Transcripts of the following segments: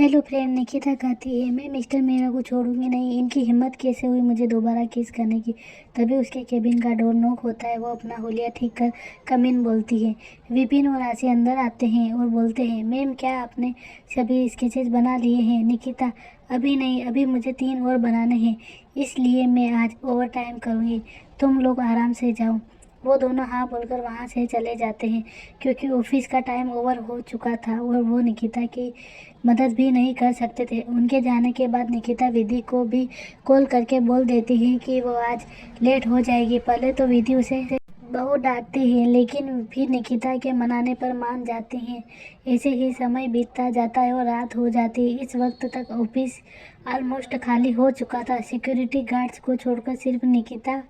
Hello friend, Nikita कहती है मैं मिस्टर मीरा को छोड़ूंगी नहीं। इनकी हिम्मत कैसे हुई मुझे दोबारा किस करने की। तभी उसके केबिन का डोर नॉक होता है। वो अपना हुलिया ठीक कर कम इन बोलती है। विपिन और आशी अंदर आते हैं और बोलते हैं, मैम क्या आपने सभी स्केचेस बना लिए हैं। निकिता, अभी नहीं, अभी मुझे 3 और बनाने हैं, इसलिए मैं आज ओवर टाइम करूँगी। तुम लोग आराम से जाओ। वो दोनों हाँ बोलकर वहाँ से चले जाते हैं क्योंकि ऑफिस का टाइम ओवर हो चुका था और वो निकिता की मदद भी नहीं कर सकते थे। उनके जाने के बाद निकिता विधि को भी कॉल करके बोल देती है कि वो आज लेट हो जाएगी। पहले तो विधि उसे बहुत डांटती है, लेकिन फिर निकिता के मनाने पर मान जाती हैं। ऐसे ही समय बीतता जाता है और रात हो जाती है। इस वक्त तक ऑफिस ऑलमोस्ट खाली हो चुका था। सिक्योरिटी गार्ड्स को छोड़कर सिर्फ निकिता,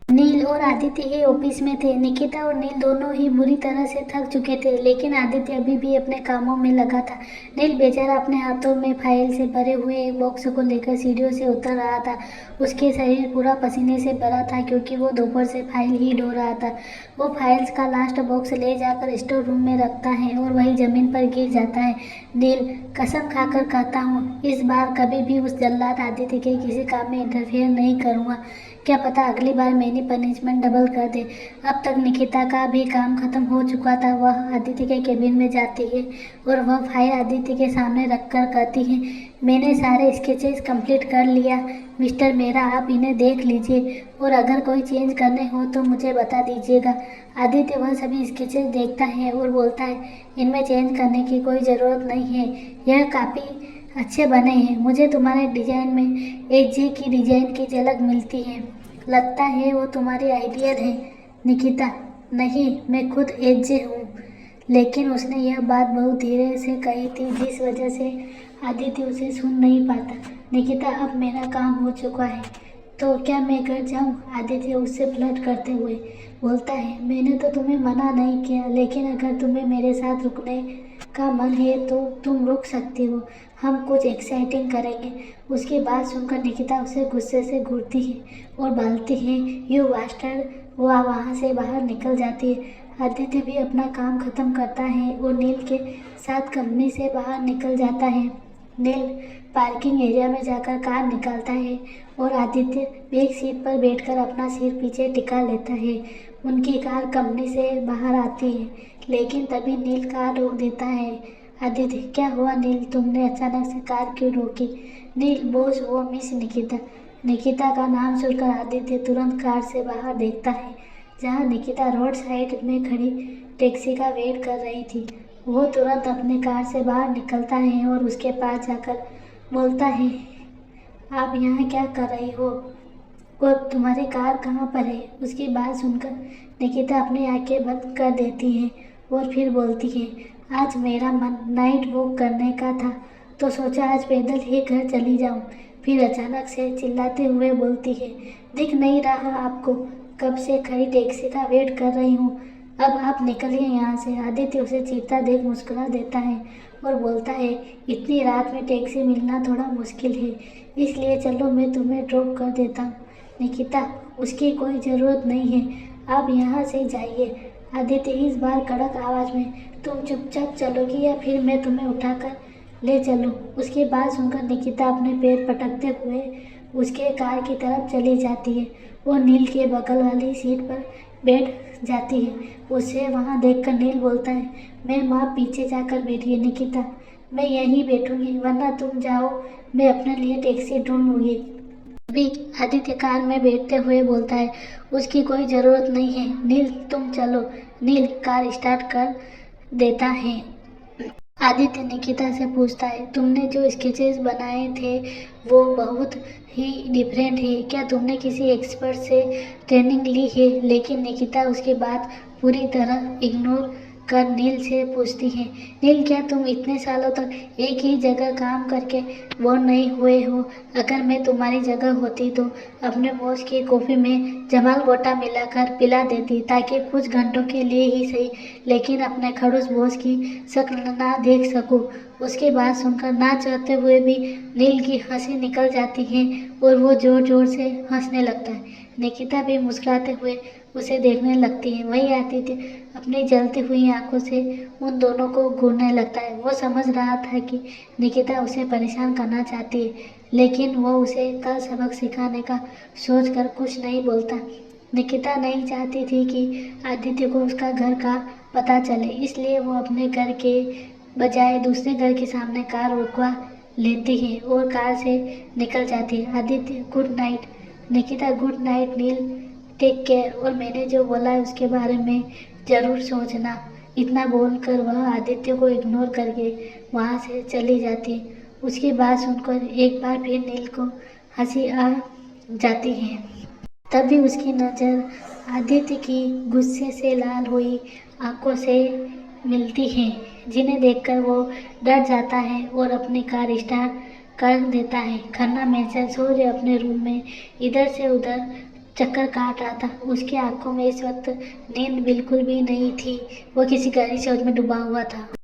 नील और आदित्य ही ऑफिस में थे। निकिता और नील दोनों ही बुरी तरह से थक चुके थे, लेकिन आदित्य अभी भी अपने कामों में लगा था। नील बेचारा अपने हाथों में फाइल से भरे हुए एक बॉक्स को लेकर सीढ़ियों से उतर रहा था। उसके शरीर पूरा पसीने से भरा था क्योंकि वो दोपहर से फाइल ही ढो रहा था। वो फाइल्स का लास्ट बॉक्स ले जाकर स्टोर रूम में रखता है और वही जमीन पर गिर जाता है। नील, कसम खाकर कहता हूँ इस बार कभी भी उस जल्लाद आदित्य के किसी काम में इंटरफेयर नहीं करूँगा। क्या पता अगली बार मेरी पनिशमेंट डबल कर दे। अब तक निकिता का भी काम खत्म हो चुका था। वह आदित्य के केबिन में जाती है और वह फाइल आदित्य के सामने रखकर कहती है, मैंने सारे स्केचेस कंप्लीट कर लिया मिस्टर मेरा, आप इन्हें देख लीजिए और अगर कोई चेंज करने हो तो मुझे बता दीजिएगा। आदित्य वह सभी स्केचेस देखता है और बोलता है, इनमें चेंज करने की कोई ज़रूरत नहीं है, यह काफ़ी अच्छे बने हैं। मुझे तुम्हारे डिजाइन में एचजे की डिजाइन की झलक मिलती है। लगता है वो तुम्हारी आइडियल है। निकिता, नहीं, मैं खुद एचजे हूँ। लेकिन उसने यह बात बहुत धीरे से कही थी जिस वजह से आदित्य उसे सुन नहीं पाता। निकिता, अब मेरा काम हो चुका है तो क्या मैं घर जाऊं? आदित्य उससे फ्लर्ट करते हुए बोलता है, मैंने तो तुम्हें मना नहीं किया, लेकिन अगर तुम्हें मेरे साथ रुकने का मन है तो तुम रुक सकती हो। हम कुछ एक्साइटिंग करेंगे। उसकी बात सुनकर निकिता उसे गुस्से से घूरती है और बोलती है, यू बास्टर्ड। वह वहाँ से बाहर निकल जाती है। आदित्य भी अपना काम खत्म करता है और नील के साथ कंपनी से बाहर निकल जाता है। नील पार्किंग एरिया में जाकर कार निकालता है और आदित्य बैक सीट पर बैठकर अपना सिर पीछे टिका लेता है। उनकी कार कंपनी से बाहर आती है, लेकिन तभी नील कार रोक देता है। आदित्य, क्या हुआ नील, तुमने अचानक से कार क्यों रोकी? नील, बॉस वो मिस निकिता। निकिता का नाम सुनकर आदित्य तुरंत कार से बाहर देखता है जहाँ निकिता रोड साइड में खड़ी टैक्सी का वेट कर रही थी। वो तुरंत अपने कार से बाहर निकलता है और उसके पास जाकर बोलता है, आप यहाँ क्या कर रही हो और तुम्हारी कार कहाँ पर है? उसकी बात सुनकर निकिता अपनी आंखें बंद कर देती है और फिर बोलती है, आज मेरा मन नाइट वॉक करने का था तो सोचा आज पैदल ही घर चली जाऊं। फिर अचानक से चिल्लाते हुए बोलती है, दिख नहीं रहा आपको? कब से खड़ी टैक्सी का वेट कर रही हूँ, अब आप निकलिए यहाँ से। आदित्य उसे चीखता देख मुस्कुरा देता है और बोलता है, इतनी रात में टैक्सी मिलना थोड़ा मुश्किल है, इसलिए चलो मैं तुम्हें ड्रॉप कर देता हूँ। निकिता, उसकी कोई ज़रूरत नहीं है, आप यहाँ से जाइए। आदित्य इस बार कड़क आवाज़ में, तुम चुपचाप चलोगी या फिर मैं तुम्हें उठाकर ले चलूँ? उसकी बात सुनकर निकिता अपने पैर पटकते हुए उसके कार की तरफ चली जाती है। वो नील के बगल वाली सीट पर बैठ जाती है। उसे वहाँ देखकर नील बोलता है, मैम आप पीछे जाकर बैठिए। निकिता, मैं यहीं बैठूंगी, वरना तुम जाओ, मैं अपने लिए टैक्सी ढूंढूंगी। अभी आदित्य कार में बैठते हुए बोलता है, उसकी कोई ज़रूरत नहीं है, नील तुम चलो। नील कार स्टार्ट कर देता है। आदित्य निकिता से पूछता है, तुमने जो स्केचेस बनाए थे वो बहुत ही डिफरेंट है, क्या तुमने किसी एक्सपर्ट से ट्रेनिंग ली है? लेकिन निकिता उसकी बात पूरी तरह इग्नोर कर नील से पूछती है, नील क्या तुम इतने सालों तक एक ही जगह काम करके बोर नहीं हुए हो? अगर मैं तुम्हारी जगह होती तो अपने बॉस की कॉफ़ी में जमाल गोटा मिलाकर पिला देती, ताकि कुछ घंटों के लिए ही सही, लेकिन अपने खड़ूस बॉस की शक्ल ना देख सकूं। उसकी बात सुनकर ना चाहते हुए भी नील की हंसी निकल जाती है और वो जोर जोर से हंसने लगता है। निकिता भी मुस्कुराते हुए उसे देखने लगती है। वही आदित्य अपनी जलती हुई आंखों से उन दोनों को घूरने लगता है। वो समझ रहा था कि निकिता उसे परेशान करना चाहती है, लेकिन वो उसे कल सबक सिखाने का सोचकर कुछ नहीं बोलता। निकिता नहीं चाहती थी कि आदित्य को उसका घर का पता चले, इसलिए वो अपने घर के बजाय दूसरे घर के सामने कार रुकवा लेती है और कार से निकल जाती है। Aditya, good night. Nikita, good night Neel, take care, और मैंने जो बोला है उसके बारे में ज़रूर सोचना। इतना बोलकर वह आदित्य को इग्नोर करके वहाँ से चली जाती है। उसकी बात सुनकर एक बार फिर नील को हंसी आ जाती है। तभी उसकी नज़र आदित्य की गुस्से से लाल हुई आंखों से मिलती है, जिन्हें देखकर वो डर जाता है और अपनी कार स्टार्ट कर देता है। खन्ना मैनेजर सूर्य अपने रूम में इधर से उधर चक्कर काट रहा था। उसकी आंखों में इस वक्त नींद बिल्कुल भी नहीं थी, वो किसी गहरी सोच में डूबा हुआ था।